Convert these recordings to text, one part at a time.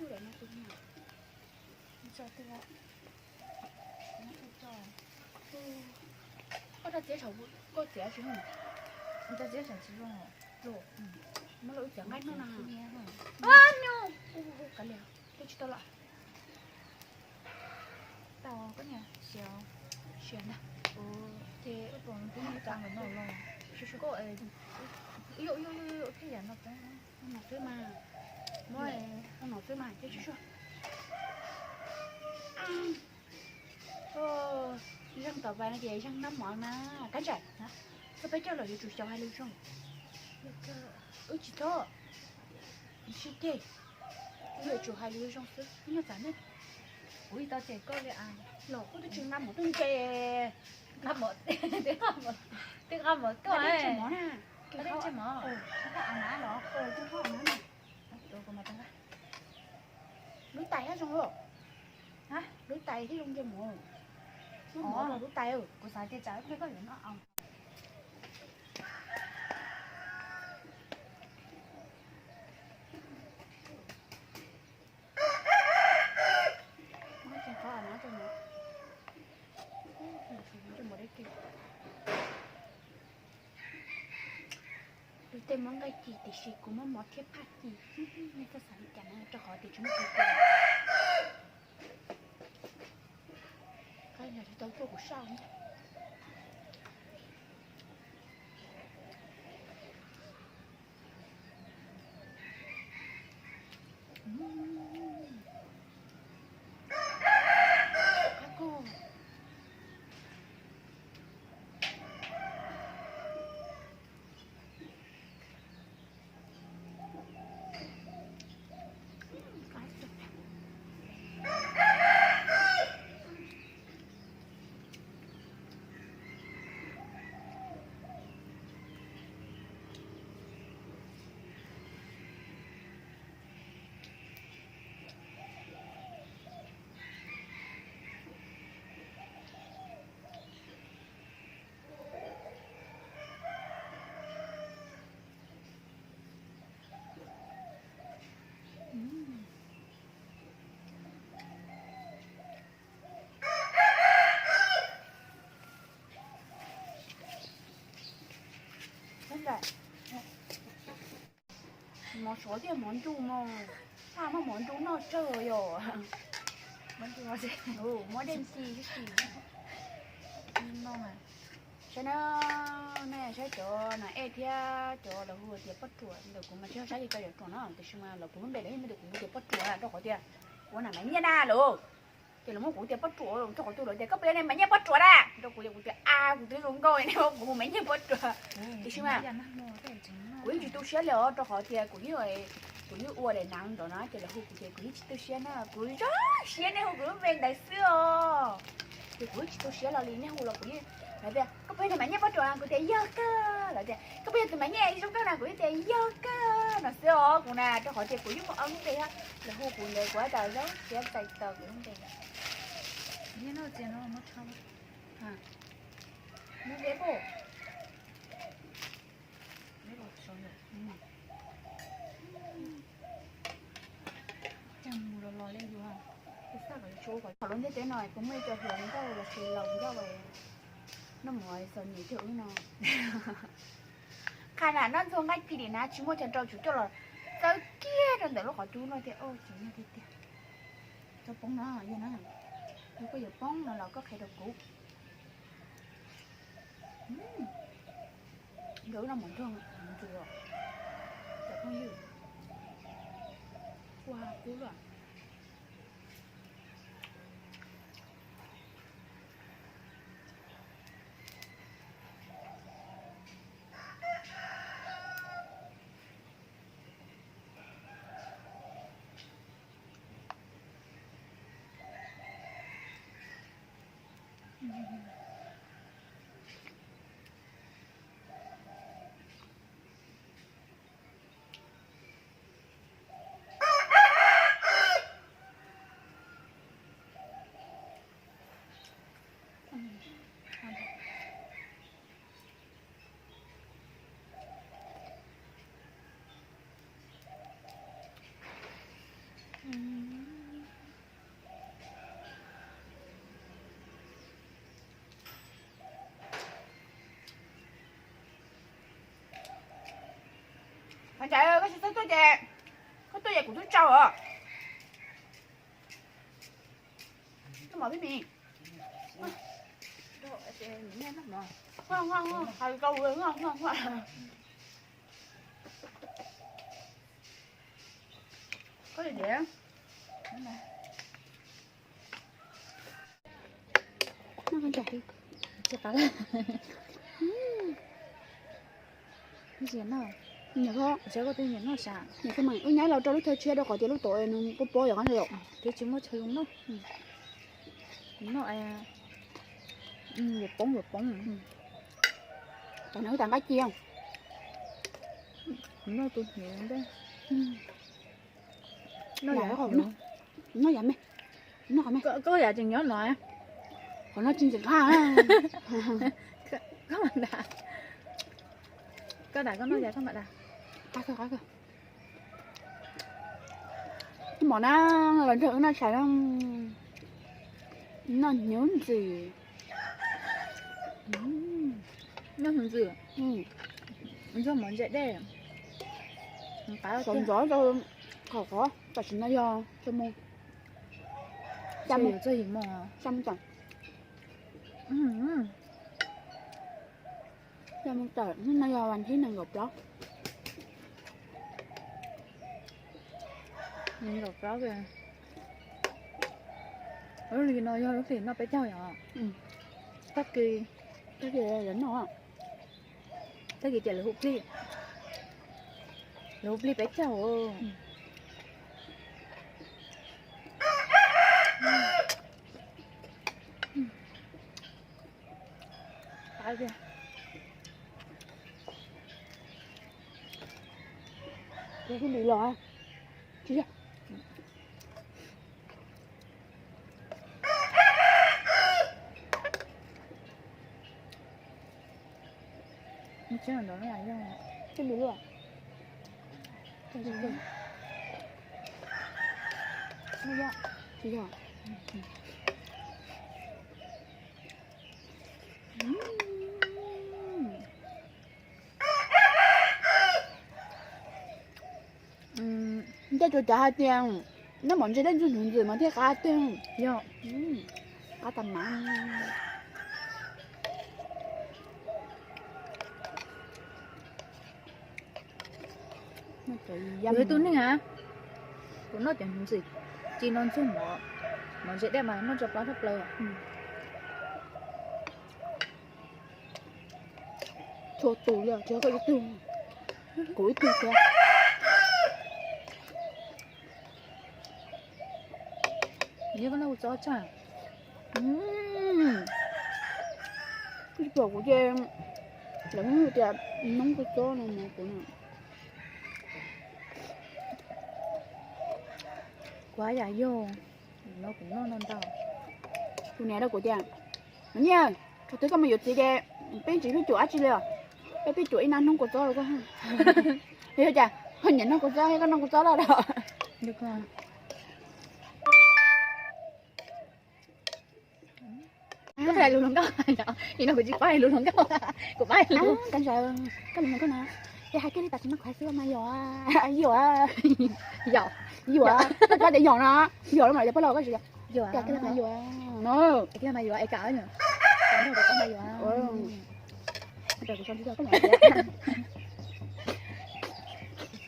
vô để nó cũng nhỏ cho tôi nó cho có ta chế sầu có chế chứ không người ta chế sản chứ rồi rồi nó lỗi chẳng ngay nó nào no cả liều tôi chỉ tao lại tao có nhà xèo xèo nè thì còn cũng như tao nó lo chứ có yêu cái gì nó cái nó thứ mà mỗi nó thứ mà chứ chứ răng tàu vàng này răng nắm mỏi mà cái gì hả sao bây giờ là chủ cháu hay lưu xong chỉ thôi chỉ thế người chủ hay lưu xong chứ nó phải đấy ui tao chơi coi vậy à lỗ có cái chừng năm một tuần chơi năm một tiếng năm một cái đấy chơi món à cái đấy chơi món nó ăn má nó chứ không ăn má này rồi còn mà tao ra lưới tay hết xong rồi hả lưới tay thì không chơi món nó rồi lưới tay của sao chơi trái không có gì nó ăn tên món cái gì thì chỉ cũng muốn món thép phát gì nên ta sẵn cả nó cho họ thì chúng tôi cái này thì tao cho của sao nhé mà số tiền món chú mà sao mà món chú nó chơi rồi món chú nó gì món đen xì cái gì ngon à cho nó nè sẽ cho nó e thia cho là hùa tiệp bắt chuột được cũng mà chưa sai thì cái được cho nó thì mà là cũng để đấy mới được cũng tiệp bắt chuột là cho khỏi tiền của nào mấy nha đa luôn thì là muốn cũng tiệp bắt chuột cho khỏi tôi rồi thì cấp bên này mấy nha bắt chuột à cho cũng tiệp cũng tiệp luôn coi này cũng mấy nha bắt chuột thì mà quý chị tôi sẽ lỡ cho họ thì quý rồi quý ua để nắng đó nó thì là hụt thì quý chị tôi sẽ nó quý đó sẽ này hụt cũng ven đại xưa thì quý chị tôi sẽ là liền này hụt là quý là thế có phải là mấy nhá bắt trò của thế giờ cơ là thế có phải là mấy nhá đi xuống cái nào của thế giờ cơ là xưa của nè cho họ thì quý một ống thì ha là hụt của này quá trời đó sẽ tay tờ của không thế như nó chỉ nó mất không à nó đẹp không lò lên dù hả? Cái sao vậy chỗ vậy? Họ luôn như thế này cũng mới cho hưởng đâu là sự lòng ra vậy. Nó mỏi sợ nhỉ thứ nó. Khai là nó xuống ngay phi đi nè, chỉ muốn chân trâu chủ cho là tới kia rồi để lúc họ chú nói thì ô chỉ như thế kia. Cho bóng nó như nó. Nếu có giờ bóng nó là có khai được cũ. Đỡ nó mỏng thương, mỏng chùa. Chả không gì. Wow, cứu rồi. Thằng trai ơi, có tôi về. Có tôi về của tôi trâu à. Cái mỏ cái gì? Ngon ngon ngon. Hai câu rồi ngon ngon quá. Có gì vậy? Nó con chạy. Chạy cả lên. Cái gì nào? Nhớ không? Sẽ có tên nhớ nó sao? Nhớ cái mày, nhớ lâu cho lúc chơi chia đâu có tiền lúc tuổi nó có bố giống như vậy. Cái chúng nó chơi luôn đó. Nó ai vượt bóng. Còn nữa tặng cái chi không? Nó tôi nhớ đấy. Nó giả không? Nó giả mày. Nó hả mày? Có giả chừng nhớ lại. Còn nó chinh chừng ha. Có mặt đã. Có đã có nó giả có mặt đã. Có kìa. Cái món nó lần trước nó xài nó nhớ gì? Nó nhớ gì? Nó món dễ đây. Còn gió cho có và chính là do cho mua. Chăm gì gì mà chăm chẳng. Chăm trời nó do anh thấy nàng gục đó. Nàng gục đó kìa. Lúc thì nó do lúc thì nó bé trâu nhở. Tất kỳ đến nó. Tất kỳ chạy là hụt đi. Hụt đi bé trâu. Phải kìa. Cái bị lò. Chứ chưa? Chứ là đó là do cái bị lò. Cái gì vậy? Nó do. Chứ chưa? cho trả tiền nó món gì đấy dùng gì mà thế cá tiền yo cá tầm mắm nó chạy dăm cái túi này hả của nó chẳng gì chỉ non xuống món gì đấy mà nó chọc lá thấp lơ cho tủ rồi cho cái tủ cuối tủ kìa như con đâu cho chả cái bò của em lắm người ta nóng cái chó này mà của nó quá dài vô nó cũng non tao tụi này đâu của cha nó nha cái thứ con mà gì kìa bên chỉ biết chuột chỉ rồi bên biết chuột nó không có chó đâu quá hiểu chưa hình như nó có chó hay con nó có chó đâu đâu được rồi có thể luôn đó thì nó bị chích bay luôn đó của bay luôn cảnh sợ cái này có nè cái hai cái này tao nó khỏe xưa mà giò có để giò nó giò nó mà để bắt đầu cái gì giò cái này mà giò nó cái này mà giò ai cả nhỉ cái này có mà giò bây giờ con chỉ cho cái này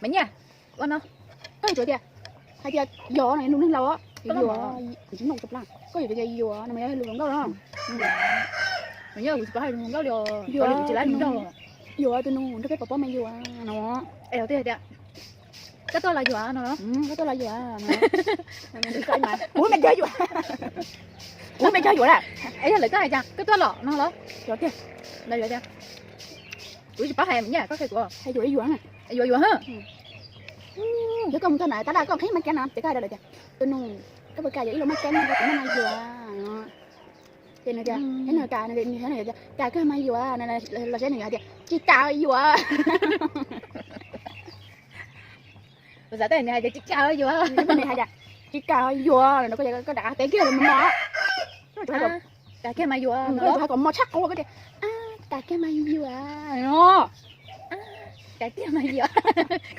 mấy nha con nó có chỗ kìa hai kia giò này luôn lên lâu á giò chỉ một chục lần có gì vậy giò nó mới luôn đó đó mình nhớ của hai luôn đó rồi chỉ lấy đúng đâu giò tôi nuôi nó cái bắp mày giò nó eo thế đấy cái tôi là giò nó cái tôi là giò nó mày ủa mày chơi giò ủa mày chơi giò à ấy là cái này chăng cái tôi lọ nó đó giò kia đây rồi chưa ủa bắp hay mình nhá có cái của hay giò này giò ha chứ không cái này ta đã có thấy mấy cái nào chỉ cái đây rồi kìa tôi nuôi cái bữa cà vậy luôn mấy cái nó cũng may giò thế này kìa thế này cà này như thế này kìa cà cái may giò này là thế này kìa chỉ cà giò bây giờ tới này chỉ cà giò cái này hay kìa chỉ cà giò nó có đã cái kia là mình mò cà cái may giò nó còn mò chắc quá cái kìa cà cái may giò nó cái tiền mày gì ạ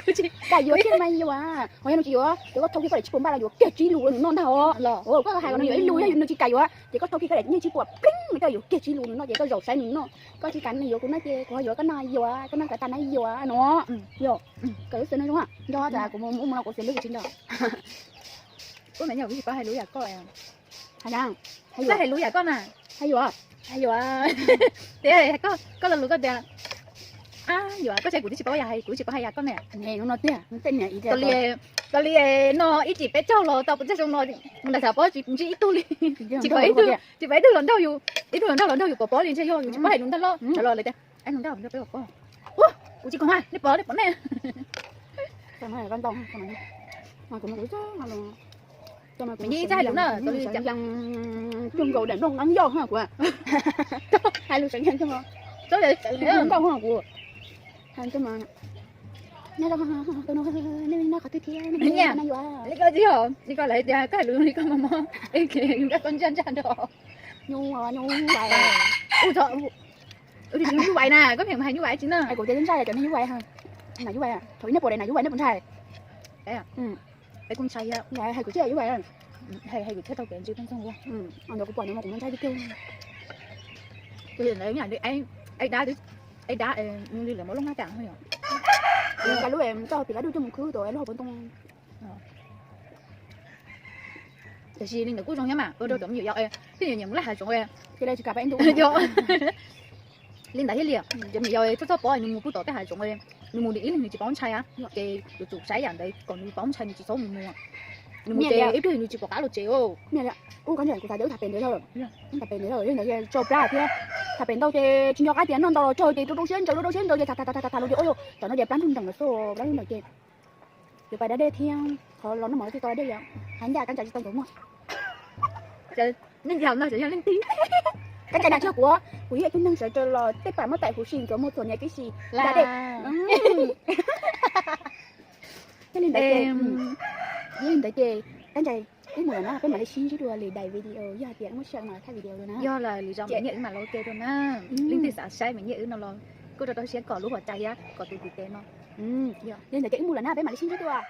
cô chị cái gì trên mày nhiều à hồi nó chỉ có thâu khi có để chỉ bốn ba là nhiều kẹt chỉ lùi nó thao có hai con nó lùi nó chỉ cày quá chỉ có thâu khi có để như chỉ quạt ping mới có nhiều kẹt chỉ lùi nó chỉ có dầu say nó có chỉ cắn nhiều cũng nó chơi có nhiều cái này nhiều à cái nó cái tan này nhiều à nó nhiều cái sự này đúng không do là của muốn nó có sự lùi trên đó cô mẹ nhiều cái gì có hai lúa à có à hay đang hay hai lúa à con à hay nhiều thế này có lần lúa có tiền giờ có chạy của chị bảo hay của chị bảo hay con nè này nó tiếc nó tên này tao li nó ít chỉ bé trâu rồi tao cũng chắc trong nó mình đã bảo chị ít tu li chị phải tu lần đâuอยู่ít tu lần đâuอยู่của bó liền chơi vô chị bảo hay đúng ta lo trả lời lại đây anh đúng đâu cho bé bảo của chị còn hai đi bỏ nè cái này văn tông cái này mà cũng được chứ mà mình như trái đúng đó tao li chẳng chung cầu để nó ngắn giòn ha của hai lượt sẵn sàng không tao để không công ha của hai cái mà nó có thứ kia nó nha đi coi gì hả đi coi lại cái lưỡi đi coi mà ấy kìa ra con chân đó nhu vậy ui trời thì như vậy nè có miệng hay như vậy chứ nè ai của chơi sai là như vậy ha này như vậy à thôi nó bộ này này như vậy nó vẫn thay đấy à cái con say á này hay của chơi như vậy à hay của chơi tao kể chứ không qua anh đâu có bỏ nó cũng thay đi kêu tôi lấy nhà đi anh đã đi là mỗi lúc nó chẳng thôi cái lúc em cho thì đã đưa cho một khứ rồi lúc vẫn tung thì gì nên được cuối trong nhá mà tôi đâu nhiều vậy thế nhiều là hai chỗ em cái đây chỉ cả anh tung lên đấy liền giống như rồi cho bỏ nhưng một cuối tổ tới hai chỗ em nhưng một đi thì chỉ bón chay á cái chủ sái dạng đấy còn đi bón chay thì chỉ số mình mua nhưng một cái ít thì chỉ bỏ cá lột chéo mẹ ạ con này của thằng đứa thằng bền đấy thôi thằng bền đấy rồi nên là cho ra thế thằng bền đâu thì chỉ cho cái tiền nó đâu chơi thì tôi xuyên rồi thằng nó ôi cho nó đẹp lắm thằng nó số lắm rồi kìa được bài đã đê theo họ nó mở thì tôi đây vậy hắn già căn chạy tôi đúng không nên giờ nó sẽ lên tí cái này là cho của quý vị cũng đang sợ là tất cả mất tại của xin có một số nhà cái gì là cái nên tại kề cái này cái mùa nó cái mà lấy xin chứ đùa lì đầy video giờ tiền mất sợ mà thay video rồi nè do là lý do mình nhận mà lo kê rồi nè linh thì xã sai mình nhận nó lo cô đó sẽ có lúc ở tay á có tụi tiền nó nên là cái mùa là na cái mà lấy xin chứ đùa